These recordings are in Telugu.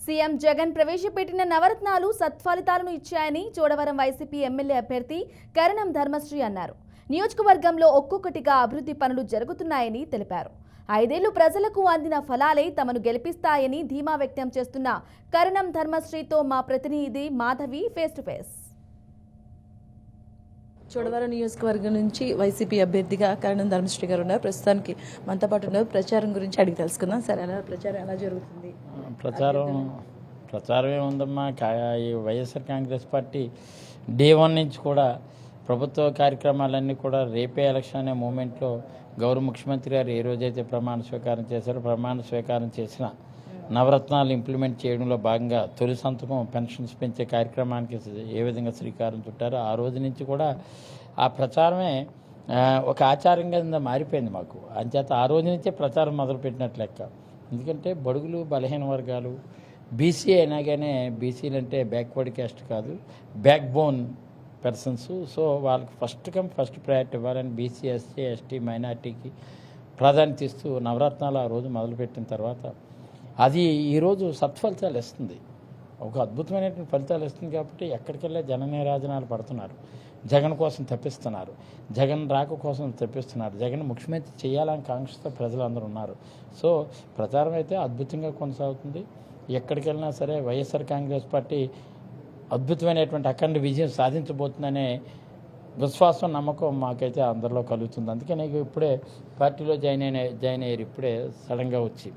సీఎం జగన్ ప్రవేశపెట్టిన నవరత్నాలు సత్ఫలితాలను ఇచ్చాయని చోడవరం వైసీపీ ఎమ్మెల్యే అభ్యర్థి కరణం ధర్మశ్రీ అన్నారు. నియోజకవర్గంలో ఒక్కొక్కటిగా అభివృద్ధి పనులు జరుగుతున్నాయని తెలిపారు. 5 ఏళ్లు ప్రజలకు అందిన ఫలాలే తమను గెలిపిస్తాయని ధీమా వ్యక్తం చేస్తున్న కరణం ధర్మశ్రీతో మా ప్రతినిధి Madhavi face to face. Chodavaram నియోజకవర్గం నుంచి వైసీపీ అభ్యర్థిగా కరణం ధర్మశ్రీ గారు ఉన్నారు. ప్రస్తుతానికి మనతో పాటు ఉన్నారు. ప్రచారం గురించి అడిగి తెలుసుకుందాం. సరే, ప్రచారం ఎలా జరుగుతుంది? ప్రచారం ఏముందమ్మా, ఈ వైఎస్ఆర్ కాంగ్రెస్ పార్టీ డే 1 నుంచి కూడా ప్రభుత్వ కార్యక్రమాలన్నీ కూడా రేపే ఎలక్షన్ అనే మూమెంట్లో గౌరవ ముఖ్యమంత్రి గారు ఏ రోజైతే ప్రమాణ స్వీకారం చేశారో ప్రమాణ స్వీకారం చేసిన నవరత్నాలు ఇంప్లిమెంట్ చేయడంలో భాగంగా తొలి సంతకం పెన్షన్స్ పెంచే కార్యక్రమానికి ఏ విధంగా శ్రీకారం చుట్టారో ఆ రోజు నుంచి కూడా ఆ ప్రచారమే ఒక ఆచారంగా మారిపోయింది మాకు. అంచేత ఆ రోజు నుంచే ప్రచారం మొదలుపెట్టినట్లు లెక్క. ఎందుకంటే బడుగులు బలహీన వర్గాలు బీసీ అయినా కానీ బీసీలు అంటే బ్యాక్వర్డ్ క్యాస్ట్ కాదు, బ్యాక్ బోన్ పర్సన్స్. సో వాళ్ళకి ఫస్ట్ ప్రయారిటీ ఇవ్వాలని బీసీ ఎస్సీ ఎస్టీ మైనార్టీకి ప్రాధాన్యత ఇస్తూ నవరత్నాలు ఆ రోజు మొదలుపెట్టిన తర్వాత అది ఈరోజు సత్ఫలితాలు ఇస్తుంది, ఒక అద్భుతమైనటువంటి ఫలితాలు ఇస్తుంది. కాబట్టి ఎక్కడికెళ్ళే జననీరాజనాలు పడుతున్నారు, జగన్ కోసం తప్పిస్తున్నారు, జగన్ రాక కోసం తప్పిస్తున్నారు, జగన్ ముఖ్యమంత్రి చేయాలని కాంక్షతో ప్రజలందరూ ఉన్నారు. సో ప్రచారం అయితే అద్భుతంగా కొనసాగుతుంది. ఎక్కడికి వెళ్ళినా సరే వైఎస్ఆర్ కాంగ్రెస్ పార్టీ అద్భుతమైనటువంటి అఖండ విజయం సాధించబోతుందనే విశ్వాసం నమ్మకం మాకైతే అందరిలో కలుగుతుంది. అందుకే నీకు ఇప్పుడే పార్టీలో జాయిన్ అయ్యారు, ఇప్పుడే సడన్గా వచ్చి.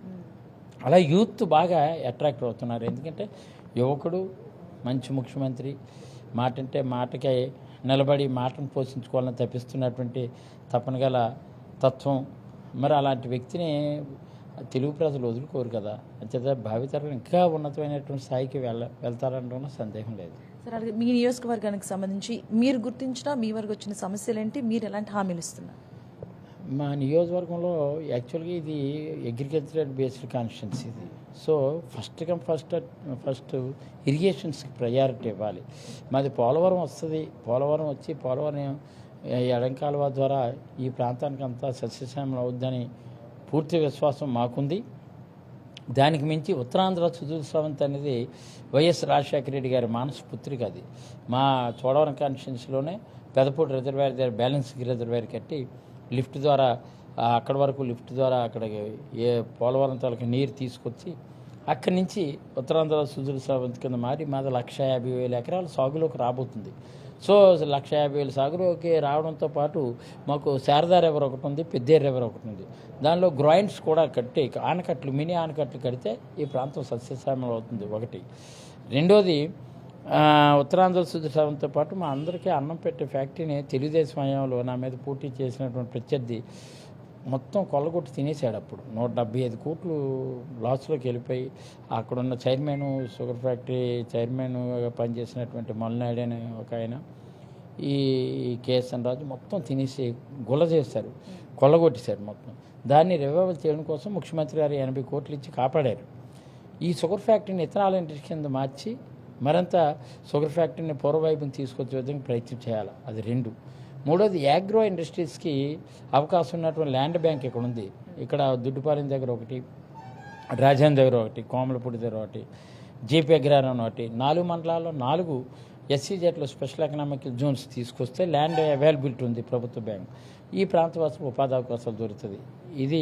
అలా యూత్ బాగా అట్రాక్ట్ అవుతున్నారు. ఎందుకంటే యువకుడు మంచి ముఖ్యమంత్రి, మాట అంటే మాటకి నిలబడి మాటను పోషించుకోవాలని తప్పిస్తున్నటువంటి తపన గల తత్వం. మరి అలాంటి వ్యక్తిని తెలుగు ప్రజలు వదులుకోరు కదా. అంచేత భావితరం ఇంకా ఉన్నతమైనటువంటి స్థాయికి వెళ్తారనడంలో సందేహం లేదు. సరే, అలాగే మీ నియోజకవర్గానికి సంబంధించి మీరు గుర్తించిన మీ వరకు వచ్చిన సమస్యలు ఏంటి, మీరు ఎలాంటి హామీలు ఇస్తున్నారు? మా నియోజకవర్గంలో యాక్చువల్గా ఇది అగ్రికల్చరల్ బేస్డ్ కాన్స్టిట్యున్సీ ఇది. సో ఫస్ట్ ఇరిగేషన్స్కి ప్రయారిటీ ఇవ్వాలి. మాది పోలవరం వస్తుంది. పోలవరం వచ్చి పోలవరం ఎడంకాలువ ద్వారా ఈ ప్రాంతానికి అంతా సస్యశ్యామలం అవుద్దని పూర్తి విశ్వాసం మాకుంది. దానికి మించి ఉత్తరాంధ్ర సుజూల్ స్రవంత్ అనేది వైఎస్ రాజశేఖర రెడ్డి గారి మానస పుత్రిక. అది మా చోడవరం కాన్స్టిట్యున్సీలోనే పెదపూడి రిజర్వాయర్ దగ్గర బ్యాలెన్సింగ్ రిజర్వాయర్ కట్టి లిఫ్ట్ ద్వారా అక్కడి వరకు లిఫ్ట్ ద్వారా అక్కడికి పోలవరం తాలూకు నీరు తీసుకొచ్చి అక్కడి నుంచి ఉత్తరాంధ్ర సుజూల్ స్రవంత్ కింద మారి మాది 150,000 ఎకరాల సాగులోకి రాబోతుంది. సో 150,000 సాగులోకి రావడంతో పాటు మాకు శారదా రివర్ ఒకటి ఉంది, పెద్దేరు రివర్ ఒకటి ఉంది. దానిలో గ్రాయింట్స్ కూడా కట్టి ఆనకట్లు, మినీ ఆనకట్లు కడితే ఈ ప్రాంతం సస్యశ్యామలం అవుతుంది. ఒకటి. రెండోది, ఉత్తరాంధ్ర సుజూల్ స్రవంత్తో పాటు మా అందరికీ అన్నం పెట్టే ఫ్యాక్టరీని తెలుగుదేశం హయాంలో నా మీద పోటీ చేసినటువంటి ప్రత్యర్థి మొత్తం కొల్లగొట్టి తినేసాడు. అప్పుడు 175 కోట్లు లాస్లోకి వెళ్ళిపోయి అక్కడున్న చైర్మన్, షుగర్ ఫ్యాక్టరీ చైర్మన్గా పనిచేసినటువంటి మల్నాయుడు అనే ఒక ఆయన, ఈ కేఎస్ఎన్ రాజు మొత్తం తినేసి గుల్ల చేశారు, కొల్లగొట్టేశారు మొత్తం. దాన్ని రివైవల్ చేయడం కోసం ముఖ్యమంత్రి గారు 80 కోట్లు ఇచ్చి కాపాడారు. ఈ షుగర్ ఫ్యాక్టరీని ఇథనాల్ ఇండస్ట్రీ కింద మార్చి మరింత షుగర్ ఫ్యాక్టరీని పూర్వవైపుని తీసుకొచ్చే విధంగా ప్రయత్నం చేయాలి. అది 2. మూడోది, యాగ్రో ఇండస్ట్రీస్కి అవకాశం ఉన్నటువంటి ల్యాండ్ బ్యాంక్ ఇక్కడ ఉంది. ఇక్కడ దుడ్డుపాలెం దగ్గర ఒకటి, రాజధాని దగ్గర ఒకటి, కోమలపూడి దగ్గర ఒకటి, జేపీ అగ్రహారం ఒకటి, 4 మండలాల్లో 4 SEZలో స్పెషల్ ఎకనామిక్ జోన్స్ తీసుకొస్తే ల్యాండ్ అవైలబిలిటీ ఉంది ప్రభుత్వ బ్యాంక్. ఈ ప్రాంతవాసులకు ఉపాధి అవకాశాలు దొరుకుతుంది. ఇది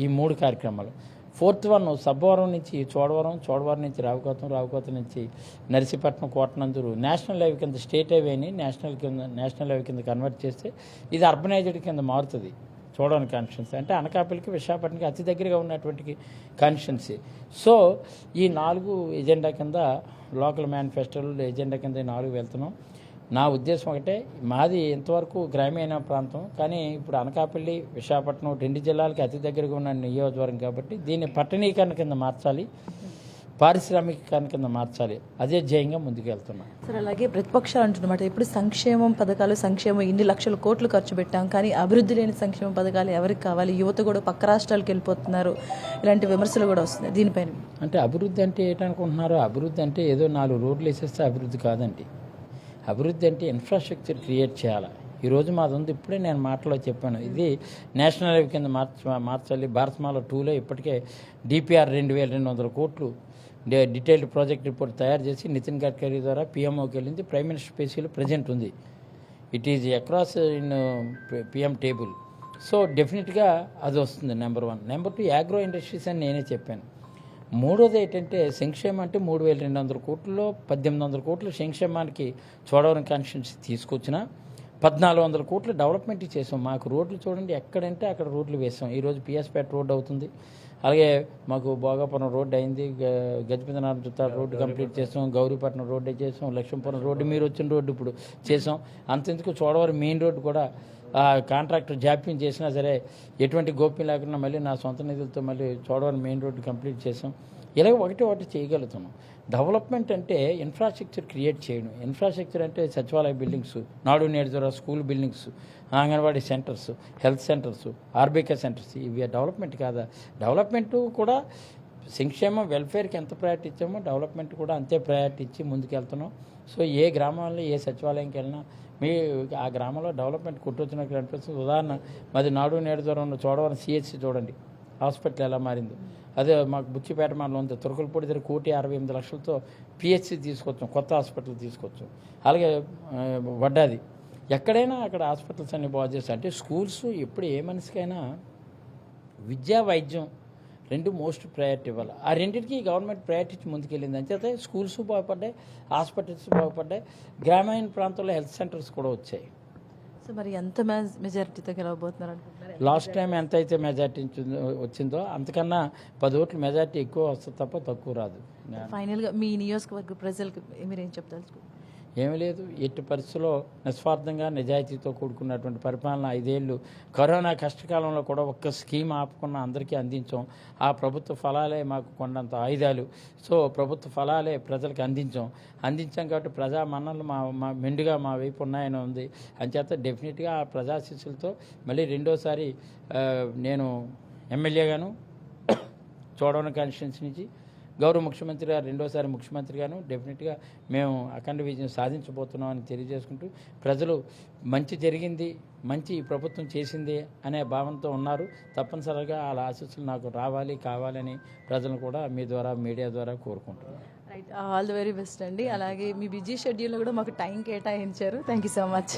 ఈ 3 కార్యక్రమాలు. 4th వన్ సబ్బవరం నుంచి చోడవరం, చోడవరం నుంచి రావుకోతం నుంచి నర్సీపట్నం, కోటనందూరు నేషనల్ హైవే కింద స్టేట్ హైవేని నేషనల్ హైవే కింద కన్వర్ట్ చేస్తే ఇది అర్బనైజ్డ్ కింద మారుతుంది. చోడవరం కాన్స్టిట్యున్సీ అంటే అనకాపల్లికి, విశాఖపట్నంకి అతి దగ్గరగా ఉన్నటువంటి కాన్స్టిట్యున్సీ. సో ఈ 4 ఎజెండా కింద లోకల్ మేనిఫెస్టోలు ఎజెండా కింద 4 వెళ్తున్నాం. నా ఉద్దేశం ఒకటే, మాది ఇంతవరకు గ్రామీణ ప్రాంతం, కానీ ఇప్పుడు అనకాపల్లి, విశాఖపట్నం 2 జిల్లాలకి అతి దగ్గరగా ఉన్న నియోజకవర్గం కాబట్టి దీన్ని పట్టణీకరణ కింద మార్చాలి, పారిశ్రామికీకరణ కింద మార్చాలి. అదే ధ్యేయంగా ముందుకు వెళ్తున్నాం. సరే, అలాగే ప్రతిపక్షాలు అంటున్నమాట ఇప్పుడు సంక్షేమం పథకాలు, సంక్షేమం ఇన్ని లక్షల కోట్లు ఖర్చు పెట్టాం, కానీ అభివృద్ధి లేని సంక్షేమ పథకాలు ఎవరికి కావాలి? యువత కూడా పక్క రాష్ట్రాలకు వెళ్ళిపోతున్నారు, ఇలాంటి విమర్శలు కూడా వస్తున్నాయి. దీనిపైన అంటే అభివృద్ధి అంటే ఏంటనుకుంటున్నారు? అభివృద్ధి అంటే ఏదో 4 రోడ్లు వేసేస్తే అభివృద్ధి కాదండి. అభివృద్ధి అంటే ఇన్ఫ్రాస్ట్రక్చర్ క్రియేట్ చేయాలి. ఈరోజు మాది ఉంది. ఇప్పుడే నేను మాటలో చెప్పాను, ఇది నేషనల్ హైవే కింద మార్చాలి. భారత్మాల 2లో ఇప్పటికే డిపిఆర్ 2200 కోట్లు డీటెయిల్డ్ ప్రాజెక్ట్ రిపోర్ట్ తయారు చేసి నితిన్ గడ్కరీ ద్వారా పిఎంఓకి వెళ్ళింది. ప్రైమ్ మినిస్టర్ పేసీలో ప్రజెంట్ ఉంది. It is across in PM table. So డెఫినెట్గా అది వస్తుంది. నెంబర్ 1. నెంబర్ 2 అగ్రో ఇండస్ట్రీస్ అని నేనే చెప్పాను. మూడోది ఏంటంటే సంక్షేమం అంటే 3200 కోట్లలో 1800 కోట్ల సంక్షేమానికి చోడవరం కాన్స్టిట్యున్సీ తీసుకొచ్చిన 1400 కోట్ల డెవలప్మెంట్ చేసాం. మాకు రోడ్లు చూడండి, ఎక్కడంటే అక్కడ రోడ్లు వేసాం. ఈరోజు పిఎస్పేట రోడ్ అవుతుంది, అలాగే మాకు భోగాపురం రోడ్డు అయింది, గజపతినారాయణ చుట్టాల రోడ్డు కంప్లీట్ చేసాం, గౌరీపట్నం రోడ్డు చేసాం, లక్ష్మీపురం రోడ్డు మీరు వచ్చిన రోడ్డు ఇప్పుడు చేసాం. అంతెందుకు చోడవరం మెయిన్ రోడ్డు కూడా కాంట్రాక్టర్ జాప్యం చేసినా సరే ఎటువంటి గోప్యం లేకుండా మళ్ళీ నా సొంత నిధులతో మళ్ళీ చోడవరం మెయిన్ రోడ్డు కంప్లీట్ చేసాం. ఇలాగ ఒకటి చేయగలుగుతున్నాం. డెవలప్మెంట్ అంటే ఇన్ఫ్రాస్ట్రక్చర్ క్రియేట్ చేయడం. ఇన్ఫ్రాస్ట్రక్చర్ అంటే సచివాలయ బిల్డింగ్స్, నాడు నేడు ద్వారా school buildings, anganwadi centres, health centres, RBK centres, ఇవి డెవలప్మెంట్ కాదా? డెవలప్మెంట్ కూడా సంక్షేమం వెల్ఫేర్కి ఎంత ప్రయారిటీ ఇచ్చామో డెవలప్మెంట్ కూడా అంతే ప్రయారిటీ ఇచ్చి ముందుకెళ్తున్నాం. సో ఏ గ్రామాల్లో ఏ సచివాలయంకి వెళ్ళినా మీ ఆ గ్రామంలో డెవలప్మెంట్ కొట్టొచ్చినట్టు అనిపిస్తుంది. ఉదాహరణ మాది నాడు నేడు ద్వారా ఉన్న చోడవరం సిహెచ్సి చూడండి, హాస్పిటల్ ఎలా మారింది. అదే మాకు బుచ్చిపేట మండలం ఉంది, తురకలపూడి దగ్గర 1,68,00,000తో పిహెచ్సి తీసుకొచ్చాం, కొత్త హాస్పిటల్ తీసుకొచ్చాం. అలాగే వడ్డాది, ఎక్కడైనా అక్కడ హాస్పిటల్స్ అన్ని బాగు చేస్తాం. అంటే స్కూల్స్ ఎప్పుడు ఏ మనిషికైనా విద్యా వైద్యం 2 మోస్ట్ ప్రయారిటీ ఇవ్వాలి. ఆ రెండింటికి గవర్నమెంట్ ప్రయారిటీ ఇచ్చి ముందుకెళ్ళింది. అంచేతే స్కూల్స్ బాగుపడ్డాయి, హాస్పిటల్స్ బాగుపడ్డాయి, గ్రామీణ ప్రాంతాల్లో హెల్త్ సెంటర్స్ కూడా వచ్చాయి. సో మరి ఎంత మెజారిటీతో గెలవబోతున్నారు అనుకుంటున్నారు? లాస్ట్ టైం ఎంత అయితే మెజార్టీ వచ్చిందో అంతకన్నా 10 ఓట్ల మెజార్టీ ఎక్కువ వస్తుంది తప్ప తక్కువ రాదు. ఫైనల్గా మీ నియోజకవర్గ ప్రజలకు మీరేం చెప్తారు? ఏమీ లేదు, ఎట్టి పరిస్థితుల్లో నిస్వార్థంగా నిజాయితీతో కూడుకున్నటువంటి పరిపాలన 5 ఏళ్ళు కరోనా కష్టకాలంలో కూడా ఒక్క స్కీమ్ ఆపకుండా అందరికీ అందించాం. ఆ ప్రభుత్వ ఫలాలే మాకు కొండంత ఆయుధాలు. సో ప్రభుత్వ ఫలాలే ప్రజలకు అందించాం కాబట్టి ప్రజా మన్ననలు మా మెండుగా మా వైపు ఉన్నాయని ఉంది. అంచేత డెఫినెట్గా ఆ ప్రజాశిస్సులతో మళ్ళీ రెండోసారి నేను ఎమ్మెల్యేగాను చోడవరం కాన్స్టిట్యున్సీ నుంచి, గౌరవ ముఖ్యమంత్రి గారు రెండోసారి ముఖ్యమంత్రిగాను డెఫినెట్గా మేము అఖండ విజయం సాధించబోతున్నామని తెలియజేసుకుంటూ, ప్రజలు మంచి జరిగింది, మంచి ఈ ప్రభుత్వం చేసింది అనే భావనతో ఉన్నారు. తప్పనిసరిగా వాళ్ళ ఆశీస్సులు నాకు రావాలి, కావాలని ప్రజలను కూడా మీ ద్వారా మీడియా ద్వారా కోరుకుంటున్నాను. Right, all the very best అండి. అలాగే మీ బిజీ షెడ్యూల్లో కూడా మాకు టైం కేటాయించారు. Thank you so much.